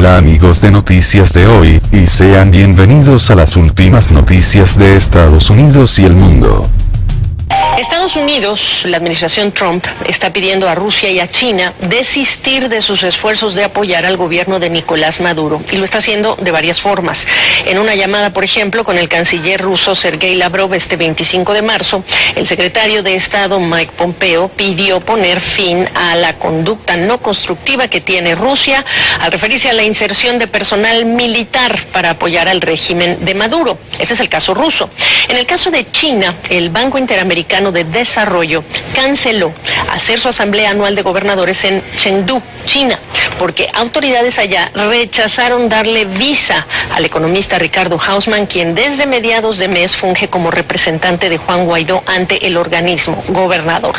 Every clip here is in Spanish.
Hola amigos de Noticias de Hoy, y sean bienvenidos a las últimas noticias de Estados Unidos y el mundo. Estados Unidos, la administración Trump, está pidiendo a Rusia y a China desistir de sus esfuerzos de apoyar al gobierno de Nicolás Maduro, y lo está haciendo de varias formas. En una llamada, por ejemplo, con el canciller ruso Sergei Lavrov este 25 de marzo, el secretario de Estado Mike Pompeo pidió poner fin a la conducta no constructiva que tiene Rusia al referirse a la inserción de personal militar para apoyar al régimen de Maduro. Ese es el caso ruso. En el caso de China, el Banco Interamericano de Desarrollo canceló hacer su asamblea anual de gobernadores en Chengdu, China, porque autoridades allá rechazaron darle visa al economista Ricardo Hausmann, quien desde mediados de mes funge como representante de Juan Guaidó ante el organismo gobernador.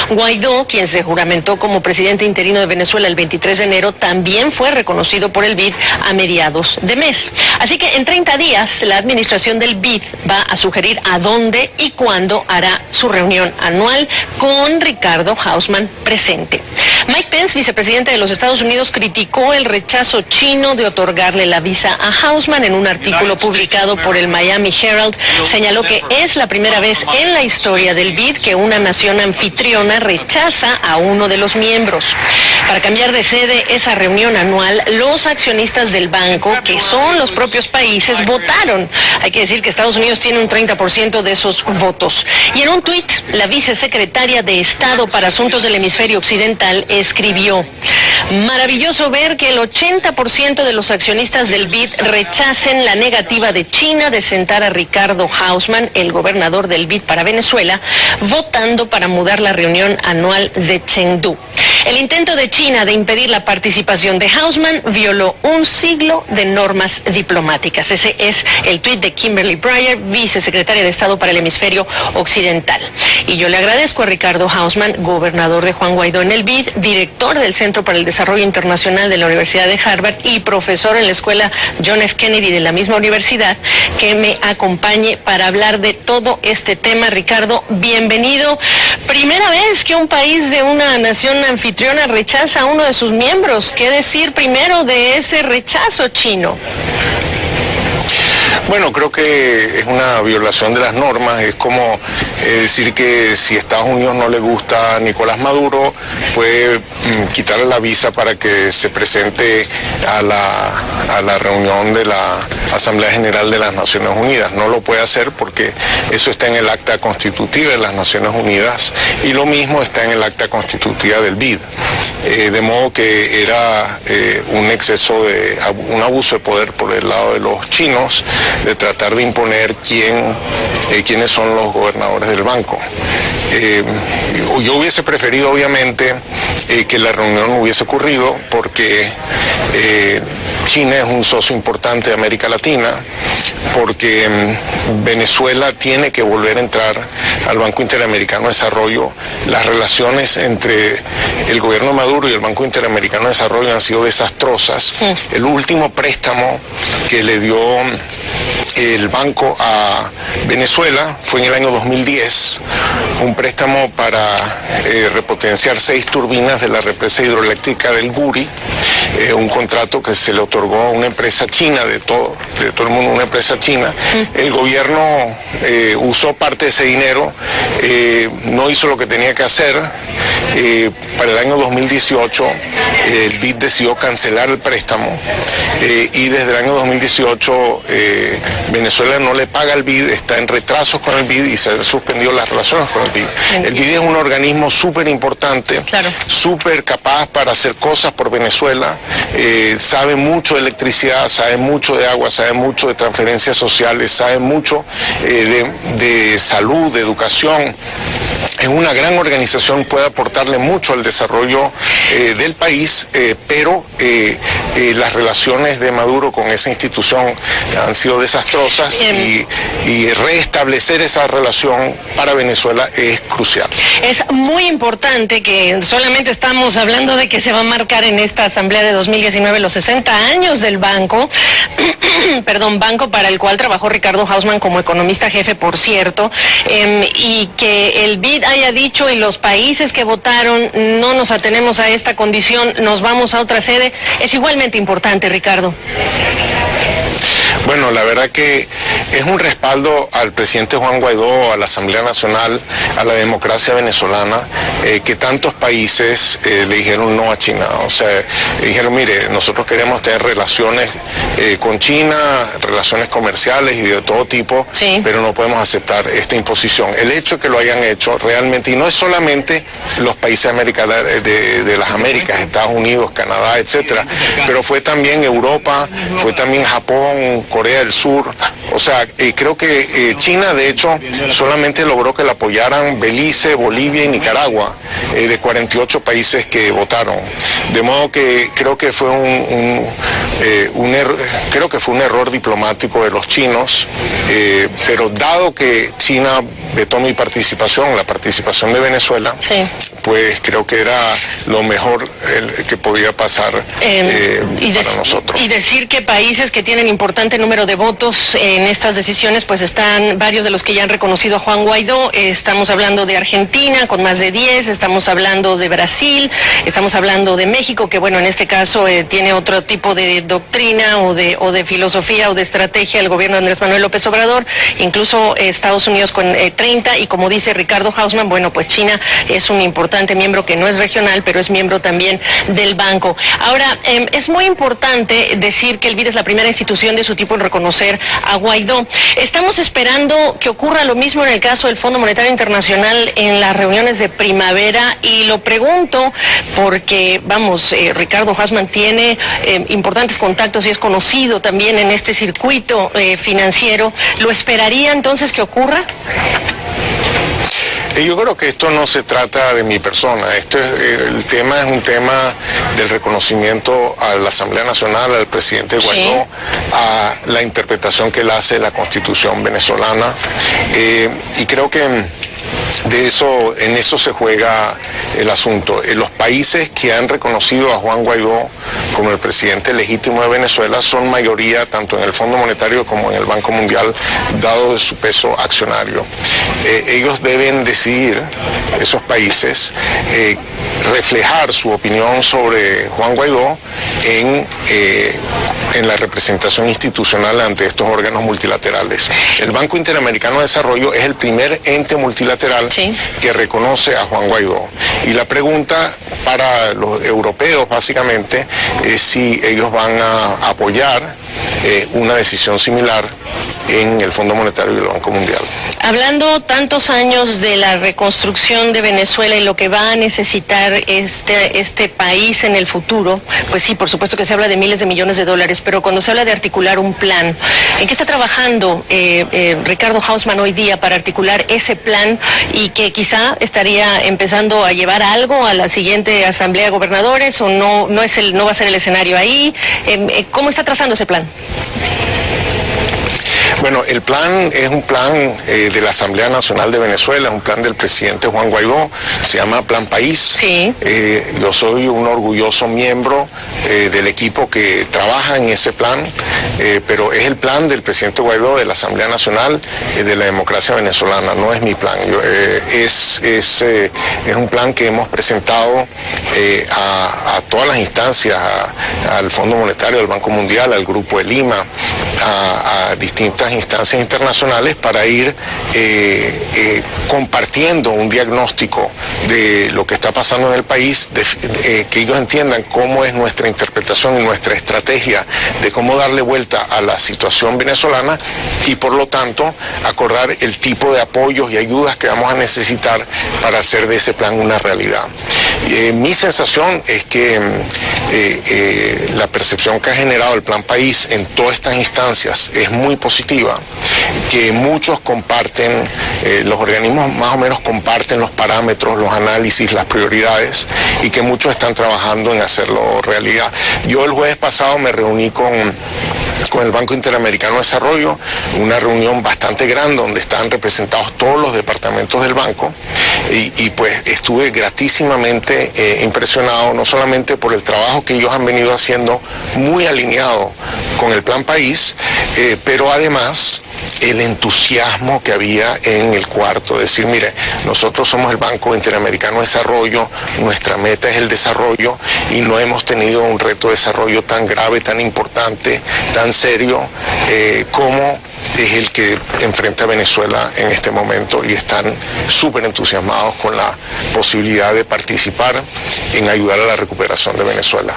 Guaidó, quien se juramentó como presidente interino de Venezuela el 23 de enero, también fue reconocido por el BID a mediados de mes. Así que en 30 días la administración del BID va a sugerir a dónde y cuándo hará su reunión anual con Ricardo Hausmann presente. Mike Pence, vicepresidente de los Estados Unidos, criticó el rechazo chino de otorgarle la visa a Hausmann. En un artículo publicado por el Miami Herald, señaló que es la primera vez en la historia del BID que una nación anfitriona rechaza a uno de los miembros. Para cambiar de sede esa reunión anual, los accionistas del banco, que son los propios países, votaron. Hay que decir que Estados Unidos tiene un 30% de esos votos. Y en un tuit, la vicesecretaria de Estado para Asuntos del Hemisferio Occidental escribió: maravilloso ver que el 80% de los accionistas del BID rechacen la negativa de China de sentar a Ricardo Hausmann, el gobernador del BID para Venezuela, votando para mudar la reunión anual de Chengdu. El intento de China de impedir la participación de Hausmann violó un siglo de normas diplomáticas. Ese es el tuit de Kimberly Breyer, vicesecretaria de Estado para el Hemisferio Occidental. Y yo le agradezco a Ricardo Hausmann, gobernador de Juan Guaidó en el BID, director del Centro para el Desarrollo Internacional de la Universidad de Harvard y profesor en la escuela John F. Kennedy de la misma universidad, que me acompañe para hablar de todo este tema. Ricardo, bienvenido. Primera vez que un país de una nación anfitriona rechaza a uno de sus miembros. ¿Qué decir primero de ese rechazo chino? Bueno, creo que es una violación de las normas. Es como decir que si a Estados Unidos no le gusta a Nicolás Maduro, puede quitarle la visa para que se presente a la reunión de la Asamblea General de las Naciones Unidas. No lo puede hacer porque eso está en el acta constitutiva de las Naciones Unidas, y lo mismo está en el acta constitutiva del BID. De modo que era un exceso de un abuso de poder por el lado de los chinos, de tratar de imponer quiénes son los gobernadores del banco. Yo hubiese preferido, obviamente, que la reunión hubiese ocurrido, porque China es un socio importante de América Latina, porque Venezuela tiene que volver a entrar al Banco Interamericano de Desarrollo. Las relaciones entre el gobierno de Maduro y el Banco Interamericano de Desarrollo han sido desastrosas. El último préstamo que le dio el banco a Venezuela fue en el año 2010, un préstamo para repotenciar 6 turbinas de la represa hidroeléctrica del Guri, un contrato que se le otorgó a una empresa china, de todo el mundo, una empresa china. El gobierno usó parte de ese dinero, no hizo lo que tenía que hacer. Para el año 2018 el BID decidió cancelar el préstamo, y desde el año 2018 Venezuela no le paga al BID, está en retrasos con el BID y se han suspendido las relaciones con el BID. El BID es un organismo súper importante, claro, súper capaz para hacer cosas por Venezuela, sabe mucho de electricidad, sabe mucho de agua, sabe mucho de transferencias sociales, sabe mucho de salud, de educación. Es una gran organización, puede aportarle mucho al desarrollo del país, pero las relaciones de Maduro con esa institución han sido desastrosas, y restablecer esa relación para Venezuela es crucial. Es muy importante que solamente estamos hablando de que se va a marcar en esta asamblea de 2019 los 60 años del banco, banco para el cual trabajó Ricardo Hausmann como economista jefe, por cierto, y que el BID haya dicho, y los países que votaron, no nos atenemos a esta condición, nos vamos a otra sede, es igualmente doblemente importante, Ricardo. Bueno, la verdad que es un respaldo al presidente Juan Guaidó, a la Asamblea Nacional, a la democracia venezolana, que tantos países le dijeron no a China. O sea, dijeron, mire, nosotros queremos tener relaciones con China, relaciones comerciales y de todo tipo, sí, pero no podemos aceptar esta imposición. El hecho de que lo hayan hecho realmente, y no es solamente los países de las Américas, Estados Unidos, Canadá, etcétera, pero fue también Europa, fue también Japón, Corea del Sur. O sea, creo que China, de hecho, solamente logró que la apoyaran Belice, Bolivia y Nicaragua, de 48 países que votaron. De modo que creo que fue un error diplomático de los chinos, pero dado que China vetó mi participación, la participación de Venezuela, sí, pues creo que era lo mejor que podía pasar para nosotros. Y decir que países que tienen importante número de votos en estas decisiones, pues están varios de los que ya han reconocido a Juan Guaidó. Estamos hablando de Argentina con más de 10, estamos hablando de Brasil, estamos hablando de México, que bueno, en este caso tiene otro tipo de doctrina o de filosofía o de estrategia el gobierno de Andrés Manuel López Obrador, incluso Estados Unidos con 30, y como dice Ricardo Hausmann, bueno, pues China es un importante miembro que no es regional, pero es miembro también del banco. Ahora, es muy importante decir que el BID es la primera institución de su tipo en reconocer a Guaidó. Estamos esperando que ocurra lo mismo en el caso del Fondo Monetario Internacional en las reuniones de primavera, y lo pregunto porque, vamos, Ricardo Hausmann tiene importantes contactos y es conocido también en este circuito financiero. ¿Lo esperaría entonces que ocurra? Yo creo que esto no se trata de mi persona, el tema es un tema del reconocimiento a la Asamblea Nacional, al presidente Guaidó, sí, a la interpretación que él hace de la Constitución venezolana, y creo que en eso se juega el asunto. Los países que han reconocido a Juan Guaidó como el presidente legítimo de Venezuela son mayoría tanto en el Fondo Monetario como en el Banco Mundial, dado su peso accionario. Ellos deben decidir, esos países, reflejar su opinión sobre Juan Guaidó en la representación institucional ante estos órganos multilaterales. El Banco Interamericano de Desarrollo es el primer ente multilateral, sí, que reconoce a Juan Guaidó. Y la pregunta para los europeos básicamente es si ellos van a apoyar una decisión similar en el Fondo Monetario y el Banco Mundial. Hablando tantos años de la reconstrucción de Venezuela y lo que va a necesitar este país en el futuro, pues sí, por supuesto que se habla de miles de millones de dólares, pero cuando se habla de articular un plan, ¿en qué está trabajando Ricardo Hausmann hoy día para articular ese plan y que quizá estaría empezando a llevar algo a la siguiente Asamblea de Gobernadores, o no va a ser el escenario ahí? ¿Cómo está trazando ese plan? Bueno, el plan es un plan de la Asamblea Nacional de Venezuela, es un plan del presidente Juan Guaidó, se llama Plan País. Sí. Yo soy un orgulloso miembro del equipo que trabaja en ese plan, pero es el plan del presidente Guaidó, de la Asamblea Nacional, de la democracia venezolana, no es mi plan. Es un plan que hemos presentado a todas las instancias, al Fondo Monetario, al Banco Mundial, al Grupo de Lima, a distintas instancias internacionales, para ir compartiendo un diagnóstico de lo que está pasando en el país, que ellos entiendan cómo es nuestra interpretación y nuestra estrategia de cómo darle vuelta a la situación venezolana, y por lo tanto acordar el tipo de apoyos y ayudas que vamos a necesitar para hacer de ese plan una realidad. Mi sensación es que la percepción que ha generado el Plan País en todas estas instancias es muy positiva, que muchos comparten, los organismos más o menos comparten los parámetros, los análisis, las prioridades, y que muchos están trabajando en hacerlo realidad. Yo el jueves pasado me reuní con el Banco Interamericano de Desarrollo, una reunión bastante grande donde están representados todos los departamentos del banco, y pues estuve gratísimamente impresionado, no solamente por el trabajo que ellos han venido haciendo muy alineado con el Plan País, pero además el entusiasmo que había en el cuarto, decir, mire, nosotros somos el Banco Interamericano de Desarrollo, nuestra meta es el desarrollo y no hemos tenido un reto de desarrollo tan grave, tan importante, tan serio como es el que enfrenta Venezuela en este momento, y están súper entusiasmados con la posibilidad de participar en ayudar a la recuperación de Venezuela.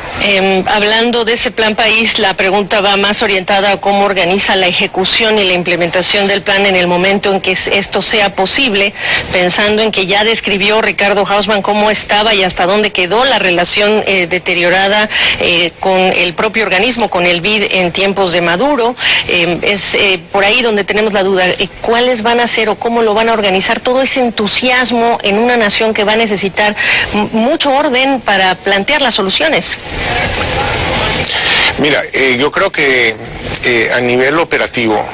Hablando de ese Plan País, la pregunta va más orientada a cómo organiza la ejecución y la implementación del plan en el momento en que esto sea posible, pensando en que ya describió Ricardo Hausmann cómo estaba y hasta dónde quedó la relación deteriorada con el propio organismo, con el BID en tiempos de Maduro. Es por ahí donde tenemos la duda, ¿cuáles van a ser o cómo lo van a organizar todo ese entusiasmo en una nación que va a necesitar mucho orden para plantear las soluciones? Mira, yo creo que a nivel operativo,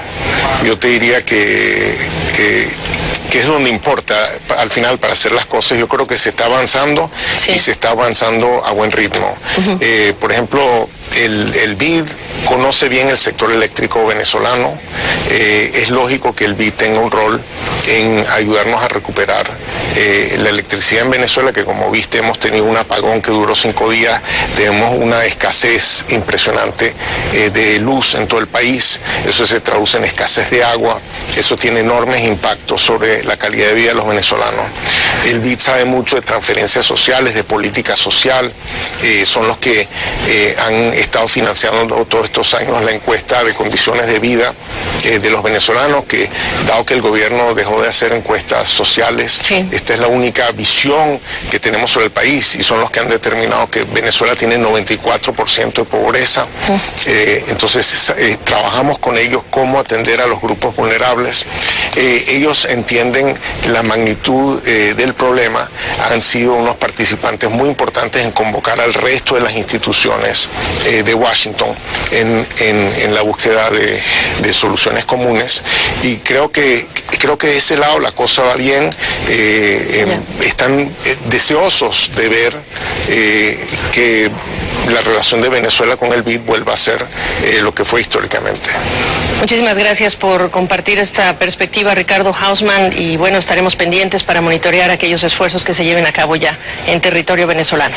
yo te diría que es donde importa al final para hacer las cosas. Yo creo que se está avanzando, sí, y se está avanzando a buen ritmo. Por ejemplo, el BID conoce bien el sector eléctrico venezolano. Es lógico que el BID tenga un rol en ayudarnos a recuperar la electricidad en Venezuela, que como viste hemos tenido un apagón que duró 5 días, tenemos una escasez impresionante de luz en todo el país, eso se traduce en escasez de agua, eso tiene enormes impactos sobre la calidad de vida de los venezolanos. El BID sabe mucho de transferencias sociales, de política social, son los que han estado financiando todos estos años la encuesta de condiciones de vida de los venezolanos, que dado que el gobierno dejó de hacer encuestas sociales, sí, esta es la única visión que tenemos sobre el país, y son los que han determinado que Venezuela tiene 94% de pobreza. Entonces trabajamos con ellos cómo atender a los grupos vulnerables. Ellos entienden la magnitud del problema, han sido unos participantes muy importantes en convocar al resto de las instituciones de Washington en la búsqueda de soluciones comunes, y creo que de ese lado la cosa va bien. Están deseosos de ver que la relación de Venezuela con el BID vuelva a ser lo que fue históricamente. Muchísimas gracias por compartir esta perspectiva, Ricardo Hausmann, y bueno, estaremos pendientes para monitorear aquellos esfuerzos que se lleven a cabo ya en territorio venezolano.